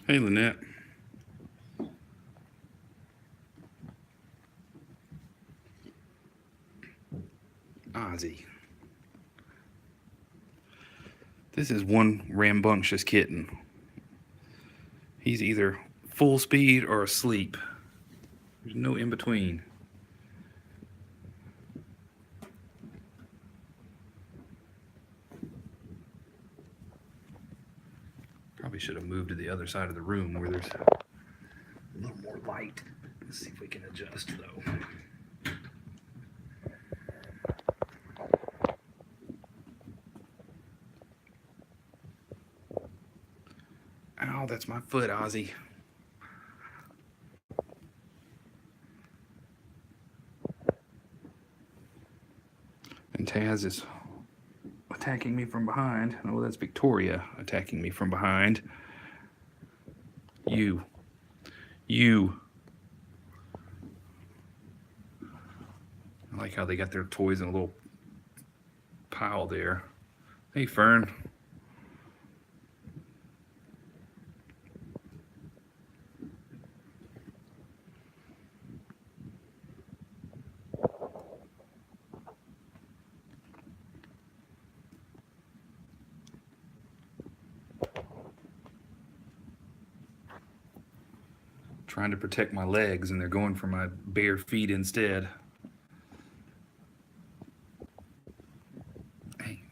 Hey, Lynette. Ozzy. This is one rambunctious kitten. He's either full speed or asleep. There's no in between. Probably should have moved to the other side of the room where there's a little more light. Let's see if we can adjust though. Ow, that's my foot, Ozzy. And Taz is attacking me from behind. Oh, that's Victoria attacking me from behind. You. You. I like how they got their toys in a little pile there. Hey, Fern. Trying to protect my legs, and they're going for my bare feet instead. Hey.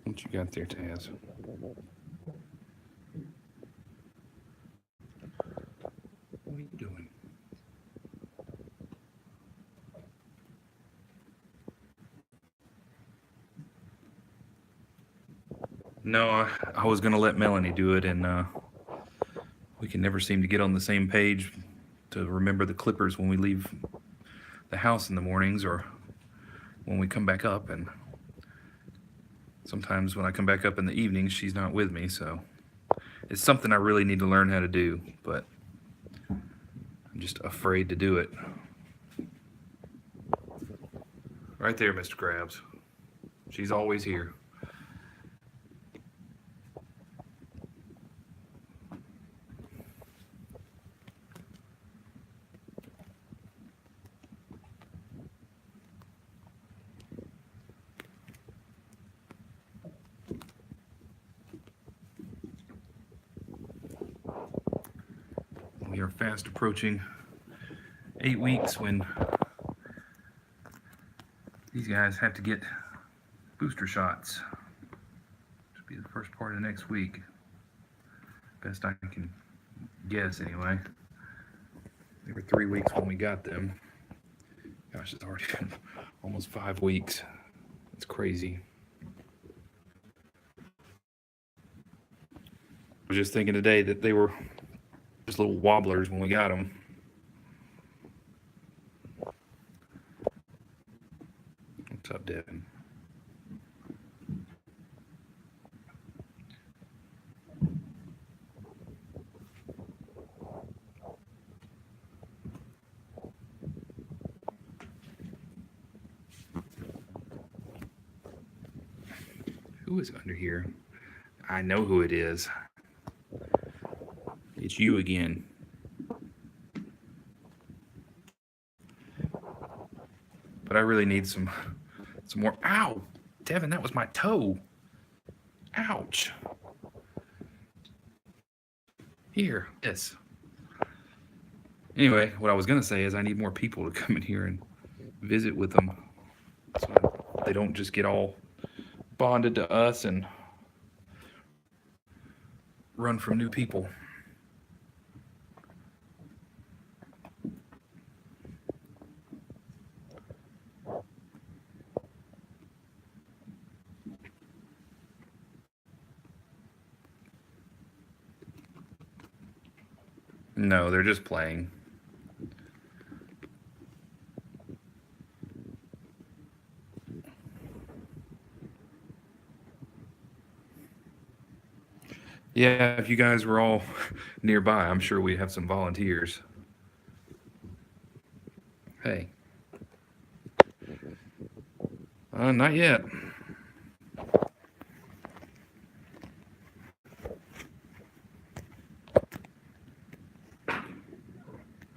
What you got there, Taz? What are you doing? No, I was going to let Melanie do it, and we can never seem to get on the same page to remember the clippers when we leave the house in the mornings or when we come back up. And sometimes when I come back up in the evenings, she's not with me, so it's something I really need to learn how to do, but I'm just afraid to do it. Right there, Mr. Krabs. She's always here. We are fast approaching 8 weeks when these guys have to get booster shots. Should be the first part of next week. Best I can guess, anyway. They were 3 weeks when we got them. Gosh, it's already been almost 5 weeks. It's crazy. I was just thinking today that they were just little wobblers when we got them. What's up, Devin? Who is under here? I know who it is. It's you again. But I really need some more. Ow! Devin, that was my toe. Ouch. Here, this. Anyway, what I was going to say is I need more people to come in here and visit with them so they don't just get all bonded to us and run from new people. No, they're just playing. Yeah, if you guys were all nearby, I'm sure we'd have some volunteers. Hey. Not yet.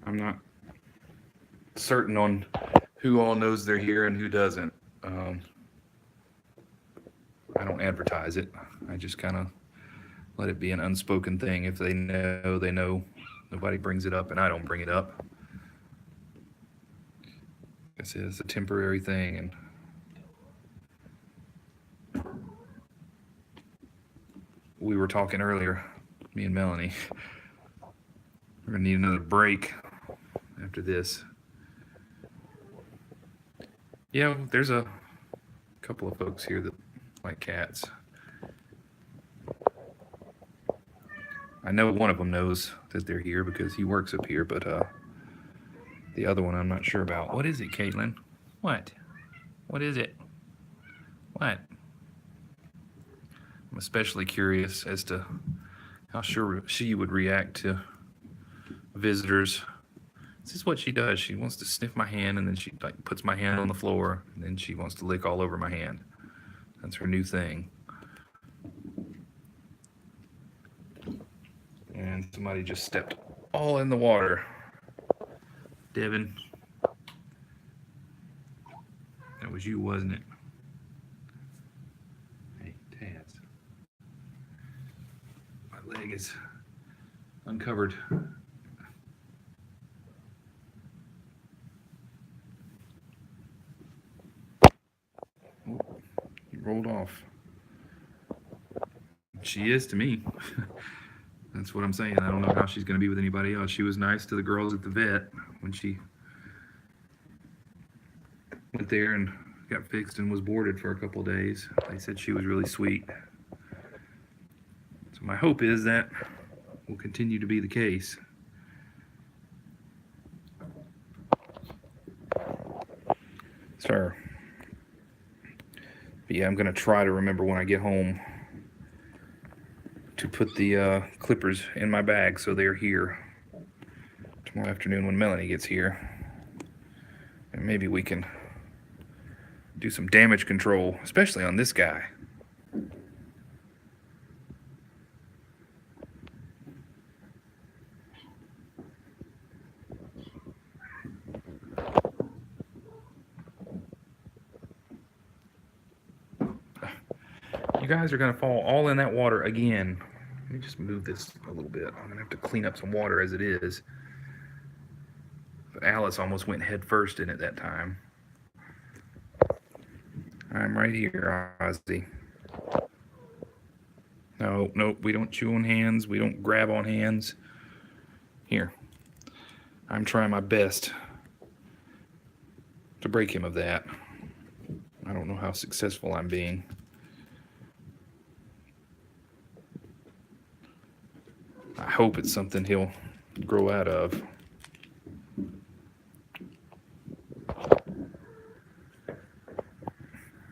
I'm not certain on who all knows they're here and who doesn't. I don't advertise it. I just kind of let it be an unspoken thing. If they know, they know. Nobody brings it up, and I don't bring it up. It's a temporary thing, and we were talking earlier, me and Melanie. We're gonna need another break after this. Yeah, there's a couple of folks here that like cats. I know one of them knows that they're here because he works up here, but the other one I'm not sure about. What is it, Caitlyn? What? What is it? What? I'm especially curious as to how sure she would react to visitors. This is what she does. She wants to sniff my hand, and then she like puts my hand on the floor, and then she wants to lick all over my hand. That's her new thing. And somebody just stepped all in the water. Devin. That was you, wasn't it? Hey, Taz. My leg is uncovered. Oh, you rolled off. She is to me. That's what I'm saying. I don't know how she's going to be with anybody else. She was nice to the girls at the vet when she went there and got fixed and was boarded for a couple of days. They said she was really sweet. So my hope is that will continue to be the case. Sir. But yeah, I'm going to try to remember when I get home to put the clippers in my bag so they're here tomorrow afternoon when Melanie gets here. And maybe we can do some damage control, especially on this guy. You guys are going to fall all in that water again. Let me just move this a little bit. I'm going to have to clean up some water as it is. But Alice almost went head first in it that time. I'm right here, Ozzy. No, we don't chew on hands. We don't grab on hands. Here. I'm trying my best to break him of that. I don't know how successful I'm being. I hope it's something he'll grow out of.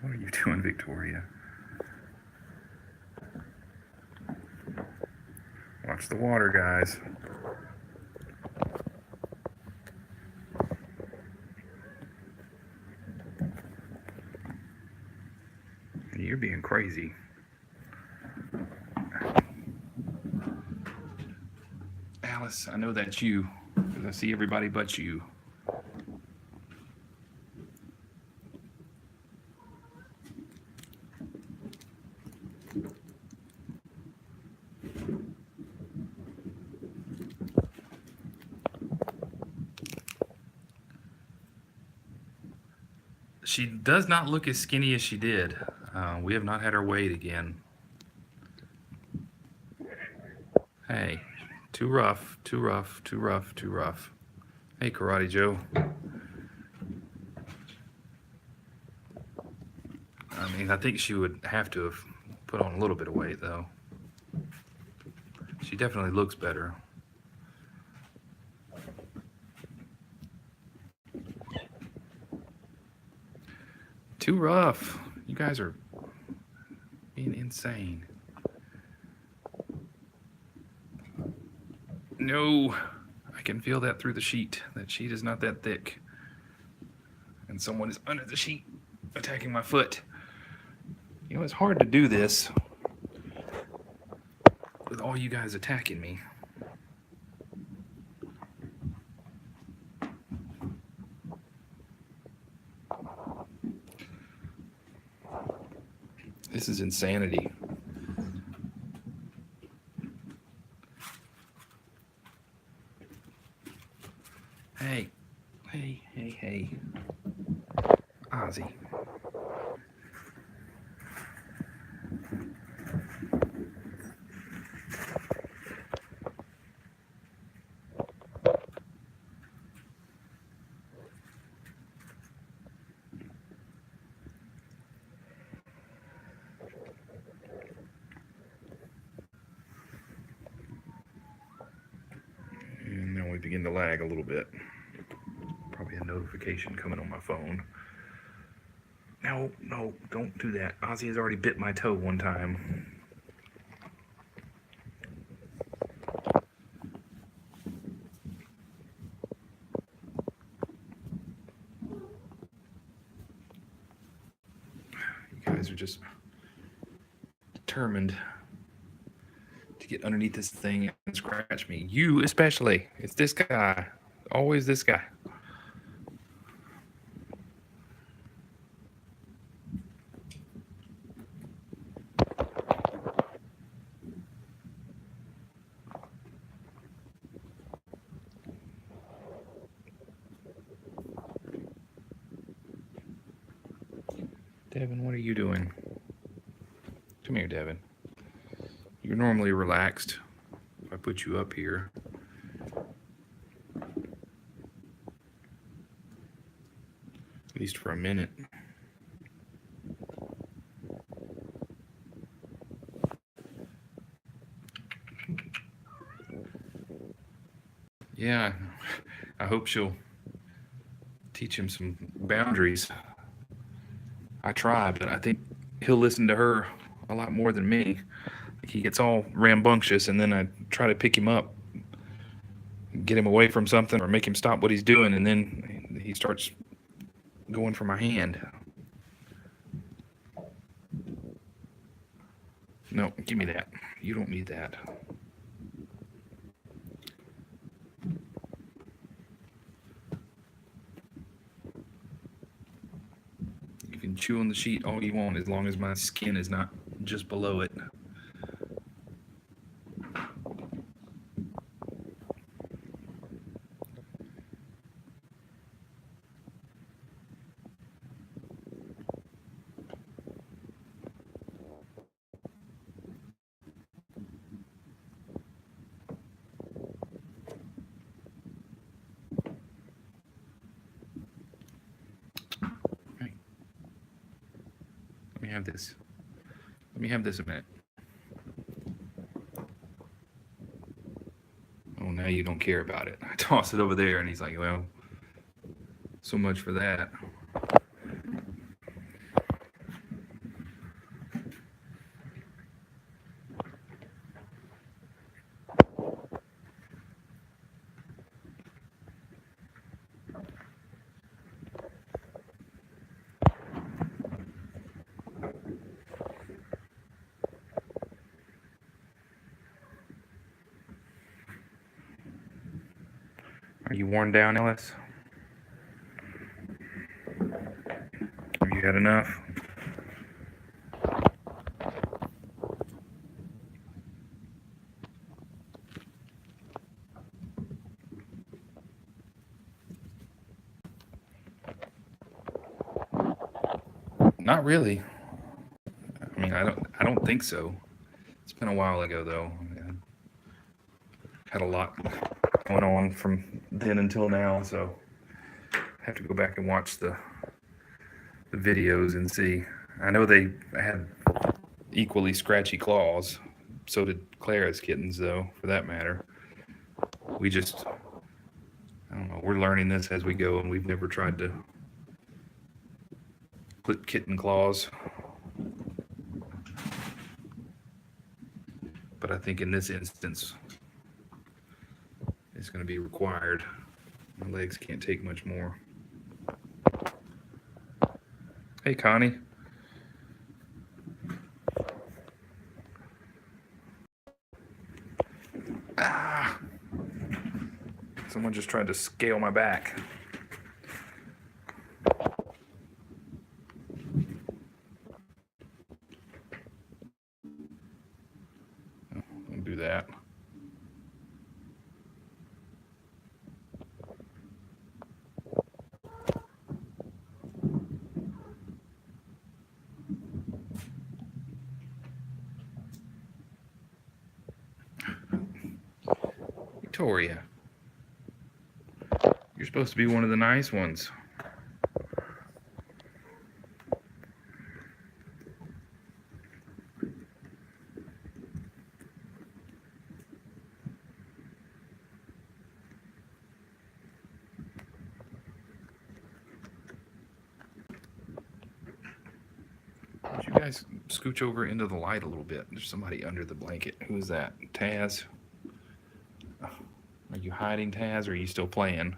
What are you doing, Victoria? Watch the water, guys. You're being crazy. Alice, I know that's you, because I see everybody but you. She does not look as skinny as she did. We have not had her weighed again. Hey, too rough, too rough, too rough, too rough. Hey, Karate Joe. I mean, I think she would have to have put on a little bit of weight, though. She definitely looks better. Too rough. You guys are being insane. No, I can feel that through the sheet. That sheet is not that thick. And someone is under the sheet attacking my foot. You know, it's hard to do this with all you guys attacking me. This is insanity. Hey, hey. Ozzy. And now we begin to lag a little bit. Probably a notification coming on my phone. No, don't do that. Ozzy has already bit my toe one time. You guys are just determined to get underneath this thing and scratch me. You especially. It's this guy. Always this guy. Devin, what are you doing? Come here, Devin. You're normally relaxed. If I put you up here. At least for a minute. Yeah, I hope she'll teach him some boundaries. I try, but I think he'll listen to her a lot more than me. He gets all rambunctious, and then I try to pick him up, get him away from something, or make him stop what he's doing, and then he starts going for my hand. No, give me that. You don't need that. You can chew on the sheet all you want as long as my skin is not just below it. Let me have this. Let me have this a minute. Oh, now you don't care about it. I toss it over there, and he's like, well, so much for that. Are you worn down, Ellis? Have you had enough? Not really. I mean, I don't think so. It's been a while ago, though. I had a lot going on from then until now, so I have to go back and watch the videos and see. I know they had equally scratchy claws. So did Clara's kittens, though, for that matter. We just, I don't know, we're learning this as we go, and we've never tried to clip kitten claws. But I think in this instance, it's going to be required. My legs can't take much more. Hey, Connie. Ah! Someone just tried to scale my back. Don't do that. Victoria, you're supposed to be one of the nice ones. Would you guys scooch over into the light a little bit? There's somebody under the blanket. Who is that? Taz? Are you hiding, Taz, or are you still playing?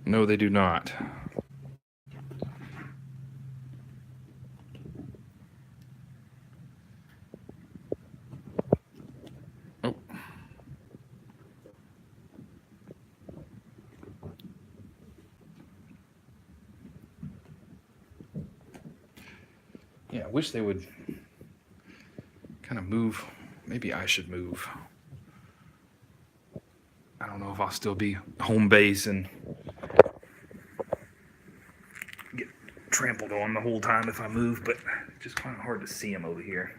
No, they do not. Oh. Yeah, I wish they would kind of move. Maybe I should move. I don't know if I'll still be home base and get trampled on the whole time if I move, but it's just kind of hard to see them over here.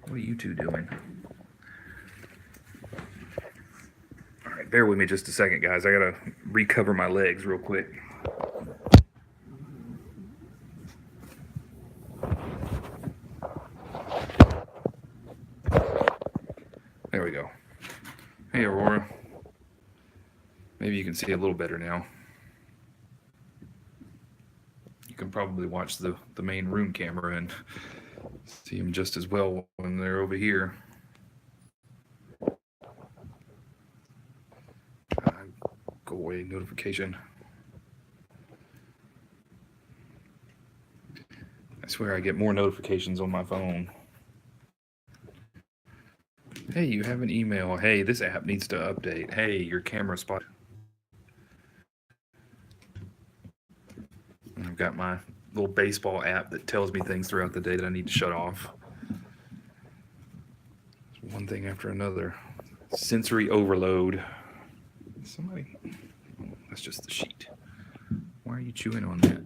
What are you two doing? All right, bear with me just a second, guys. I gotta recover my legs real quick. There we go. Hey, Aurora. Maybe you can see a little better now. You can probably watch the main room camera and see them just as well when they're over here. Go away, notification. I swear I get more notifications on my phone. Hey, you have an email. Hey, this app needs to update. Hey, your camera spot. I've got my little baseball app that tells me things throughout the day that I need to shut off. One thing after another. Sensory overload. Somebody, oh, that's just the sheet. Why are you chewing on that?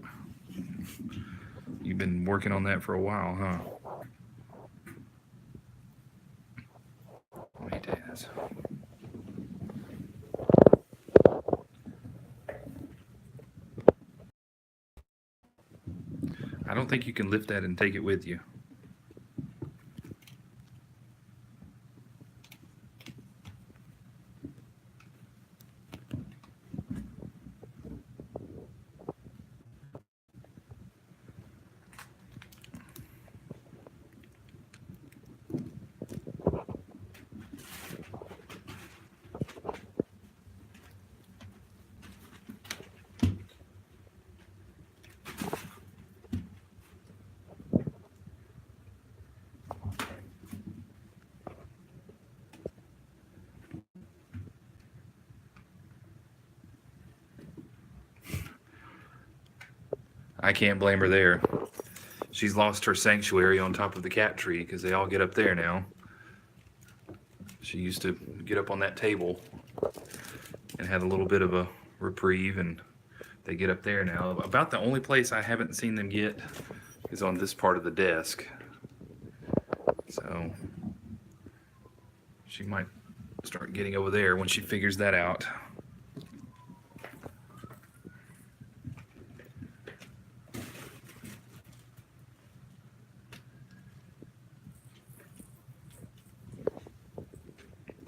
You've been working on that for a while, huh? Wait, Taz. I don't think you can lift that and take it with you. I can't blame her there. She's lost her sanctuary on top of the cat tree because they all get up there now. She used to get up on that table and had a little bit of a reprieve, and they get up there now. About the only place I haven't seen them get is on this part of the desk. So she might start getting over there when she figures that out.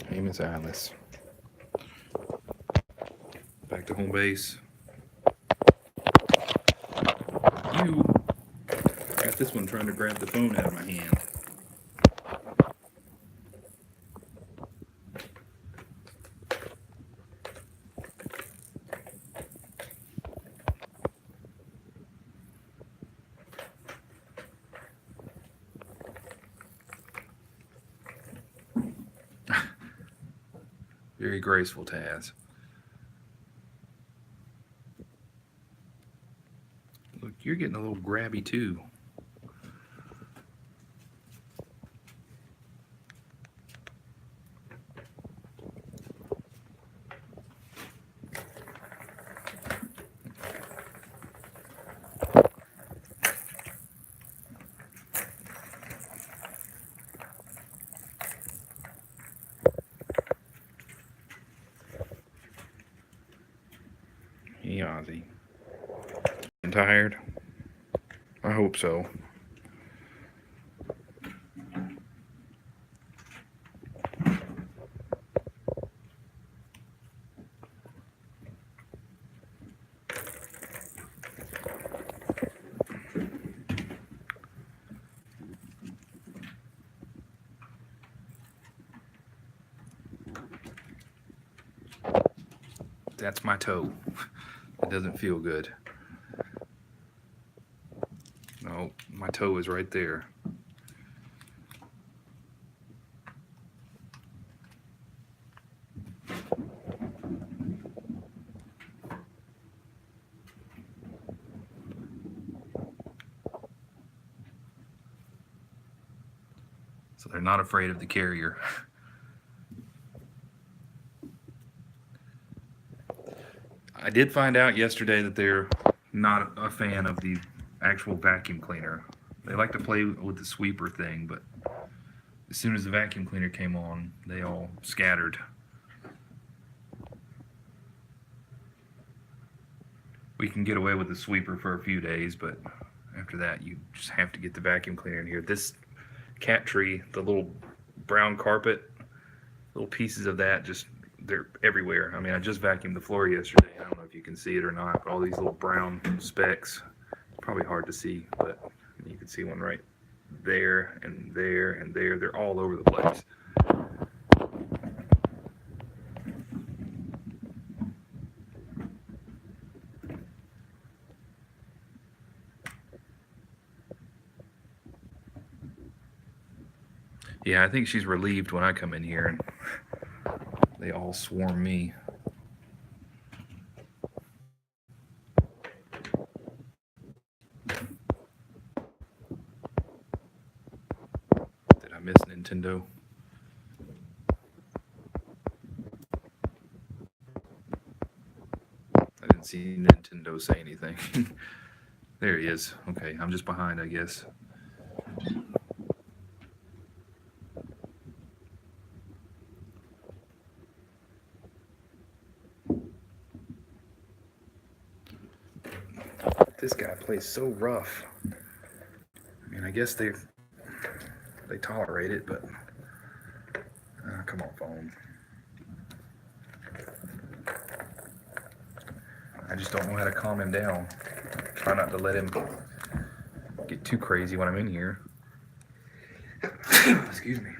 Hey, Miss Alice. Back to home base. You got this one trying to grab the phone out of my hand. Very graceful, Taz. Look, you're getting a little grabby too. Hey, Ozzy. I'm tired? I hope so. That's my toe. It doesn't feel good. No, my toe is right there. So they're not afraid of the carrier. I did find out yesterday that they're not a fan of the actual vacuum cleaner. They like to play with the sweeper thing, but as soon as the vacuum cleaner came on, they all scattered. We can get away with the sweeper for a few days, but after that, you just have to get the vacuum cleaner in here. This cat tree, the little brown carpet, little pieces of that, just they're everywhere. I mean, I just vacuumed the floor yesterday. I don't know if you can see it or not, but all these little brown specks. It's probably hard to see, but you can see one right there and there and there. They're all over the place. Yeah, I think she's relieved when I come in here and they all swarm me. Did I miss Nintendo? I didn't see Nintendo say anything. There he is. Okay, I'm just behind, I guess. This guy plays so rough. I mean, I guess they tolerate it, but come on, phone. I just don't know how to calm him down. Try not to let him get too crazy when I'm in here. Excuse me.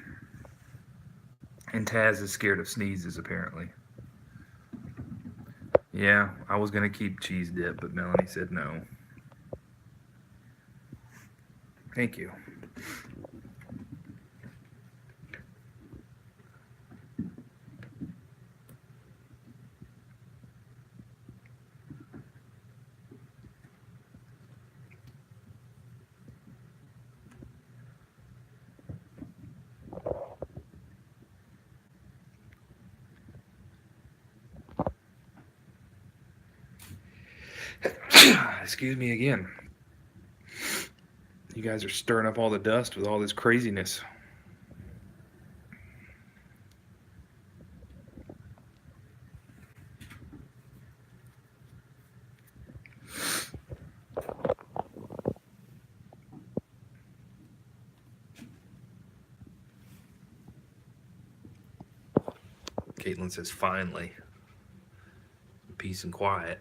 And Taz is scared of sneezes, apparently. Yeah, I was going to keep cheese dip, but Melanie said no. Thank you. Excuse me again. You guys are stirring up all the dust with all this craziness. Caitlyn says, finally. Peace and quiet.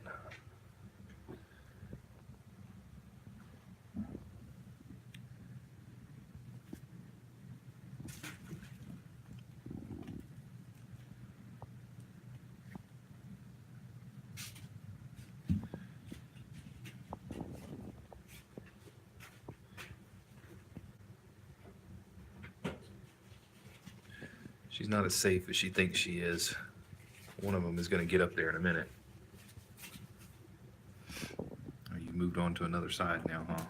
She's not as safe as she thinks she is. One of them is going to get up there in a minute. Oh, you moved on to another side now, huh?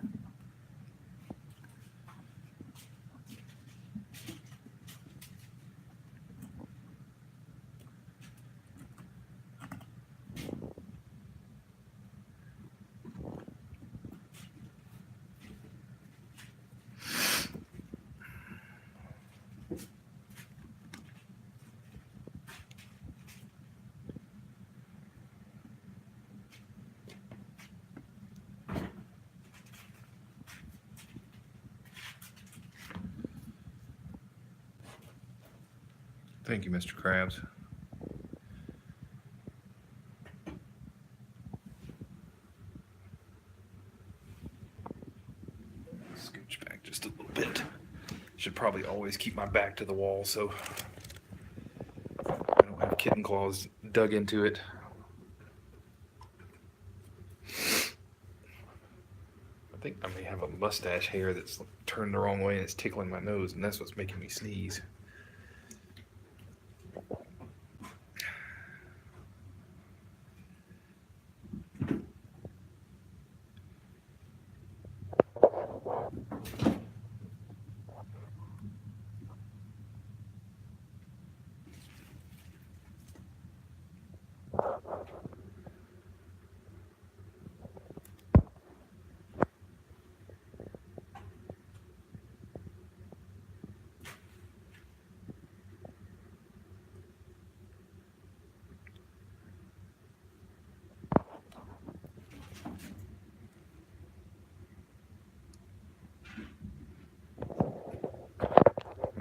Thank you, Mr. Krabs. Scooch back just a little bit. Should probably always keep my back to the wall so I don't have kitten claws dug into it. I think I may have a mustache hair that's turned the wrong way and it's tickling my nose, and that's what's making me sneeze.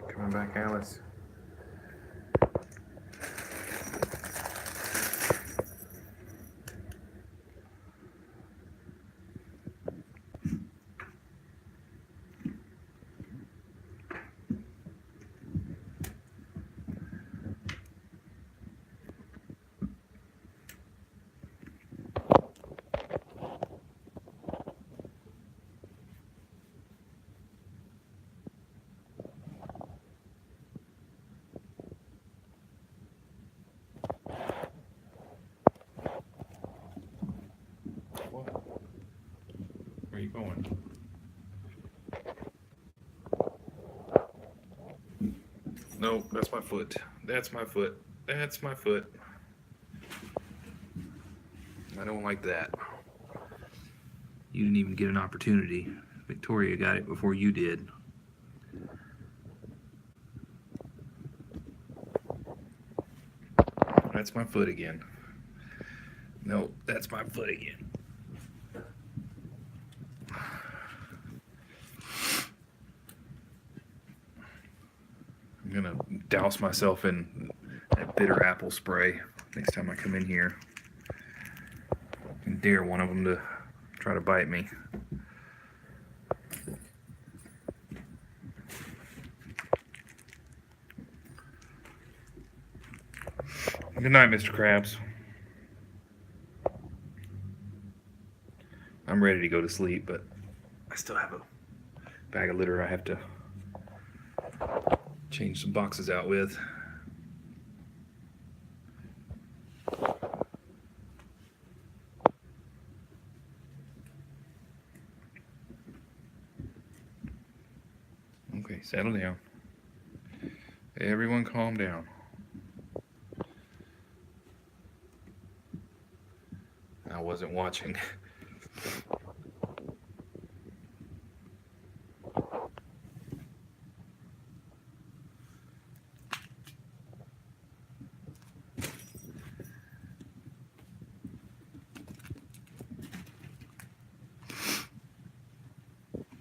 Coming back, Alice. What? Where are you going? No, that's my foot. That's my foot. That's my foot. I don't like that. You didn't even get an opportunity. Victoria got it before you did. That's my foot again. No, that's my foot again. I'm gonna douse myself in that bitter apple spray next time I come in here and dare one of them to try to bite me. Good night, Mr. Krabs. I'm ready to go to sleep, but I still have a bag of litter I have to change some boxes out with. Okay, settle down. Everyone calm down. I wasn't watching.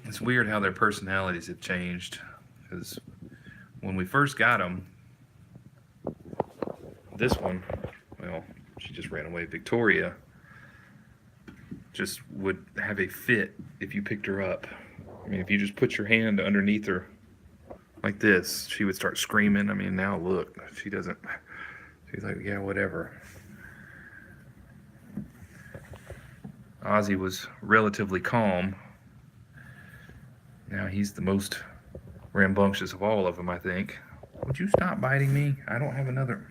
It's weird how their personalities have changed, because when we first got them, this one, well, she just ran away. Victoria just would have a fit if you picked her up. I mean, if you just put your hand underneath her like this, she would start screaming. I mean, now look, she doesn't, she's like, yeah, whatever. Ozzy was relatively calm. Now he's the most rambunctious of all of them, I think. Would you stop biting me? I don't have another.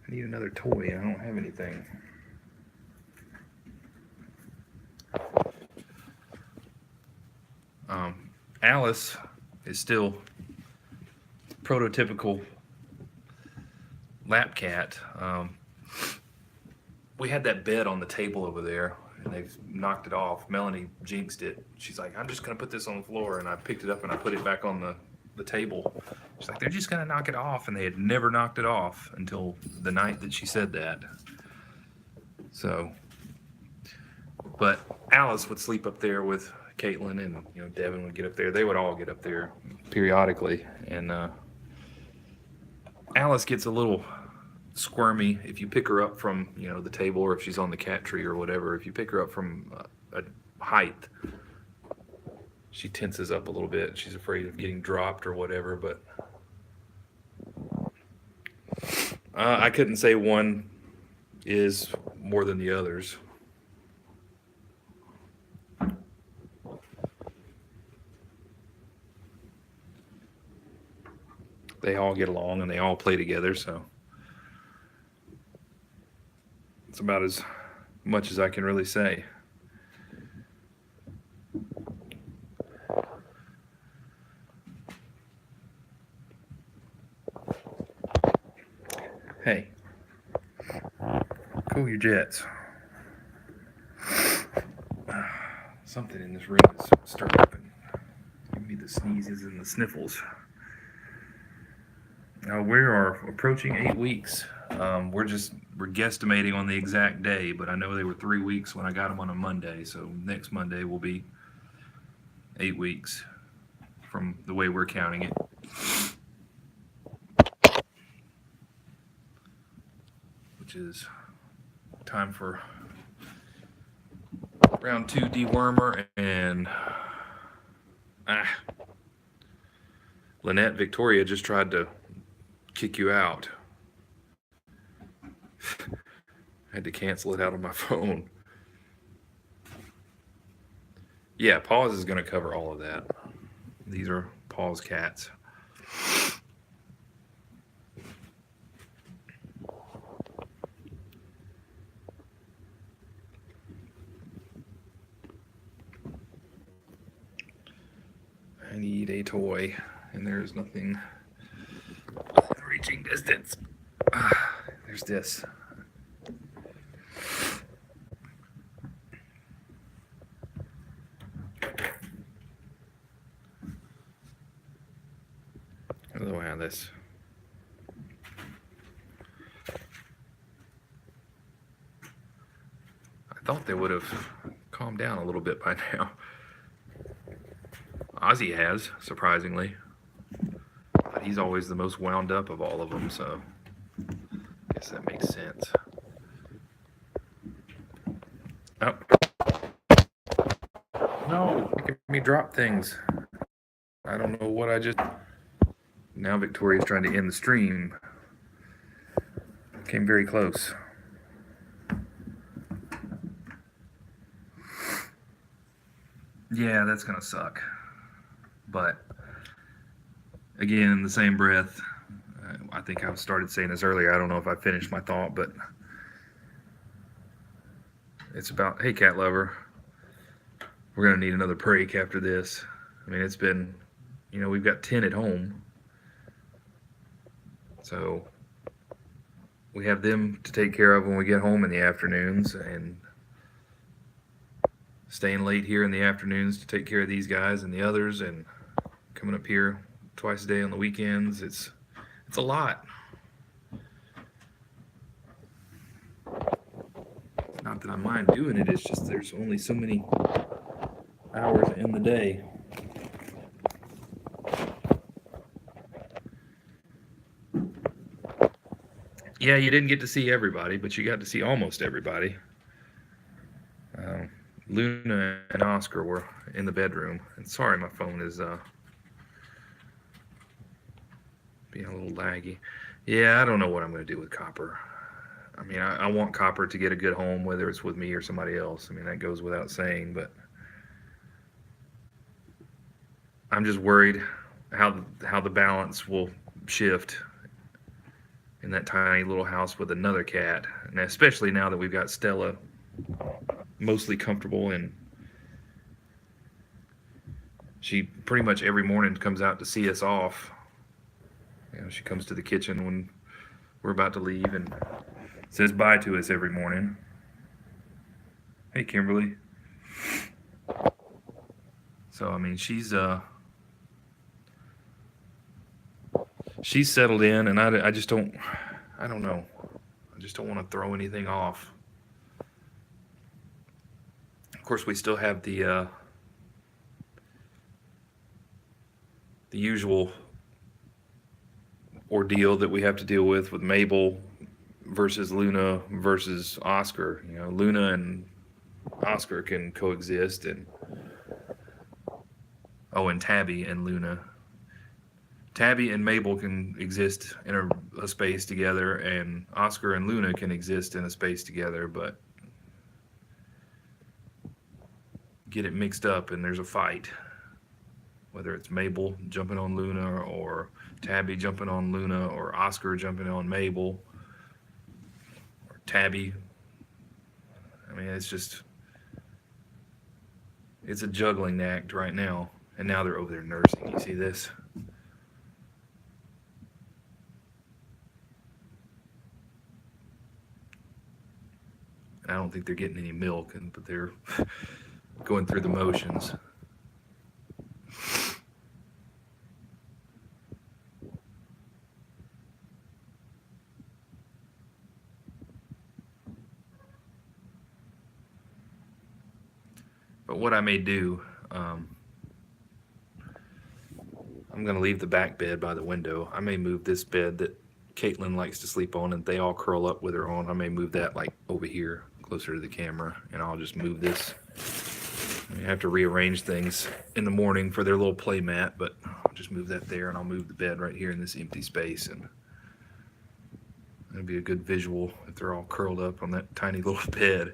I need another toy. I don't have anything. Alice is still prototypical lap cat. We had that bed on the table over there, and they've knocked it off. Melanie jinxed it. She's like, I'm just going to put this on the floor, and I picked it up and I put it back on the table. She's like, they're just going to knock it off, and they had never knocked it off until the night that she said that. So, but Alice would sleep up there with Caitlyn, and Devin would get up there. They would all get up there periodically, and Alice gets a little squirmy if you pick her up from the table, or if she's on the cat tree or whatever. If you pick her up from a height, she tenses up a little bit. She's afraid of getting dropped or whatever. But I couldn't say one is more than the others. They all get along and they all play together, so it's about as much as I can really say. Hey, cool your jets. Something in this room is stirring up and giving me the sneezes and the sniffles. Now we are approaching 8 weeks. We're guesstimating on the exact day, but I know they were 3 weeks when I got them on a Monday. So next Monday will be 8 weeks from the way we're counting it. Which is time for round 2 dewormer, and Lynette Victoria just tried to kick you out. I had to cancel it out on my phone. Yeah, Paws is going to cover all of that. These are Paws cats. I need a toy, and there's nothing within reaching distance. There's this. Oh, wow, this. I thought they would have calmed down a little bit by now. Ozzy has, surprisingly. But he's always the most wound up of all of them, so I guess that makes sense. Oh. No, making me drop things. I don't know what I just... Now Victoria's trying to end the stream. Came very close. Yeah, that's gonna suck. But again, in the same breath, I think I started saying this earlier. I don't know if I finished my thought, but it's about, hey, cat lover, we're gonna need another break after this. I mean, it's been, we've got 10 at home. So we have them to take care of when we get home in the afternoons, and staying late here in the afternoons to take care of these guys and the others, and coming up here twice a day on the weekends. It's a lot. Not that I mind doing it, it's just there's only so many hours in the day. Yeah, you didn't get to see everybody, but you got to see almost everybody. Luna and Oscar were in the bedroom. And sorry, my phone is being a little laggy. Yeah, I don't know what I'm going to do with Copper. I mean, I want Copper to get a good home, whether it's with me or somebody else. I mean, that goes without saying, but I'm just worried how the balance will shift in that tiny little house with another cat. And especially now that we've got Stella mostly comfortable, and she pretty much every morning comes out to see us off. You know, she comes to the kitchen when we're about to leave and says bye to us every morning. Hey, Kimberly. So I mean, she's settled in, and I just don't know. I just don't want to throw anything off. Of course, we still have the usual ordeal that we have to deal with Mabel versus Luna versus Oscar. You know, Luna and Oscar can coexist, and Tabby and Luna. Tabby and Mabel can exist in a space together, and Oscar and Luna can exist in a space together, but get it mixed up and there's a fight. Whether it's Mabel jumping on Luna, or Tabby jumping on Luna, or Oscar jumping on Mabel, or Tabby. I mean, it's a juggling act right now. And now they're over there nursing. You see this? I don't think they're getting any milk, but they're going through the motions. But what I may do, I'm going to leave the back bed by the window. I may move this bed that Caitlyn likes to sleep on and they all curl up with her on. I may move that like over here, closer to the camera, and I'll just move this. I have to rearrange things in the morning for their little play mat, but I'll just move that there, and I'll move the bed right here in this empty space, and it'll be a good visual if they're all curled up on that tiny little bed.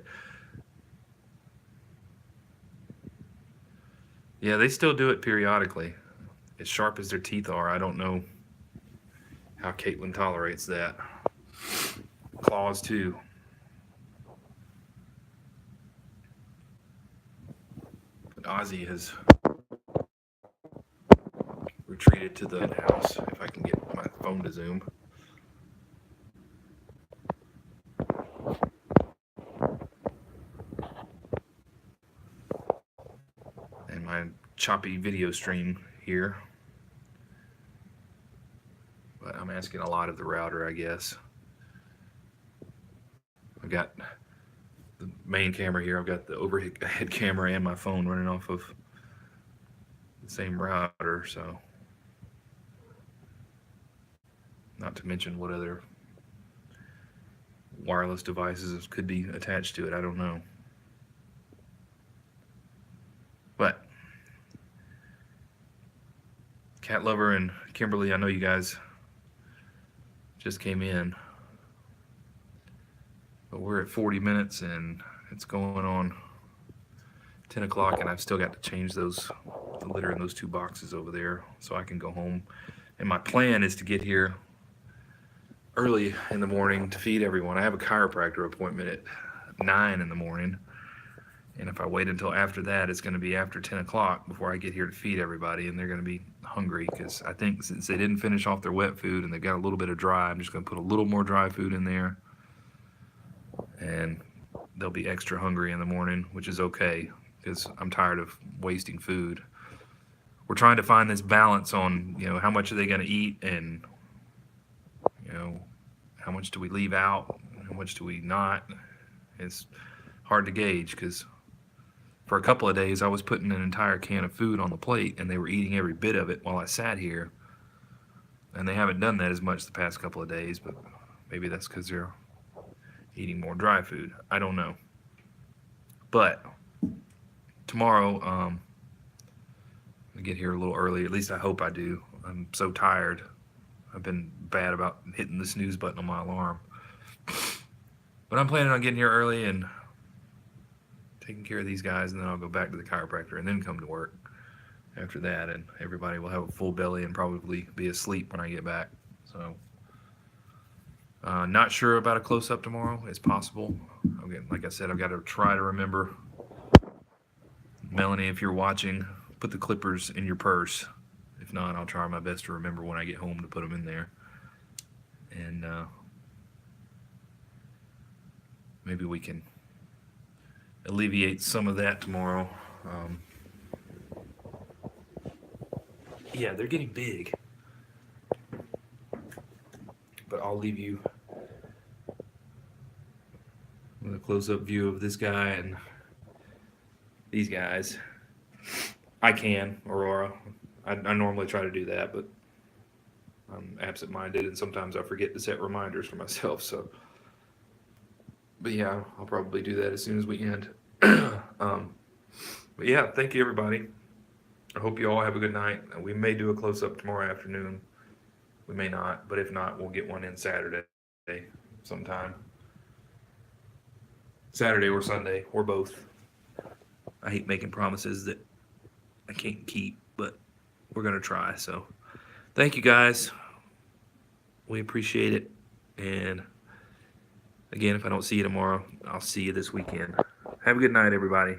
Yeah, they still do it periodically. As sharp as their teeth are, I don't know how Caitlyn tolerates that. Claws too. But Ozzy has retreated to the house, if I can get my phone to zoom. And my choppy video stream here. But I'm asking a lot of the router, I guess. I've got the main camera here. I've got the overhead camera and my phone running off of the same router, so not to mention what other wireless devices could be attached to it. I don't know. But Cat Lover and Kimberly, I know you guys just came in, but we're at 40 minutes and it's going on 10 o'clock, and I've still got to change the litter in those two boxes over there so I can go home. And my plan is to get here early in the morning to feed everyone. I have a chiropractor appointment at 9 in the morning, and if I wait until after that, it's going to be after 10 o'clock before I get here to feed everybody, and they're going to be hungry, because I think since they didn't finish off their wet food and they've got a little bit of dry, I'm just going to put a little more dry food in there, and they'll be extra hungry in the morning, which is okay, because I'm tired of wasting food. We're trying to find this balance on, you know, how much are they going to eat, and, you know, how much do we leave out, how much do we not. It's hard to gauge, because for a couple of days I was putting an entire can of food on the plate and they were eating every bit of it while I sat here, and they haven't done that as much the past couple of days, but maybe that's because they're eating more dry food. I don't know. But tomorrow, I get here a little early. At least I hope I do. I'm so tired. I've been bad about hitting the snooze button on my alarm. But I'm planning on getting here early and taking care of these guys, and then I'll go back to the chiropractor and then come to work after that, and everybody will have a full belly and probably be asleep when I get back. So Not sure about a close-up tomorrow. It's possible. Again, like I said, I've got to try to remember. Melanie, if you're watching, put the clippers in your purse. If not, I'll try my best to remember when I get home to put them in there. And maybe we can alleviate some of that tomorrow. Yeah, they're getting big. But I'll leave you with a close-up view of this guy and these guys. I can, Aurora. I normally try to do that, but I'm absent-minded, and sometimes I forget to set reminders for myself. So, but yeah, I'll probably do that as soon as we end. But yeah, thank you, everybody. I hope you all have a good night. We may do a close-up tomorrow afternoon. We may not, but if not, we'll get one in Saturday sometime. Saturday or Sunday, or both. I hate making promises that I can't keep, but we're going to try. So thank you, guys. We appreciate it. And again, if I don't see you tomorrow, I'll see you this weekend. Have a good night, everybody.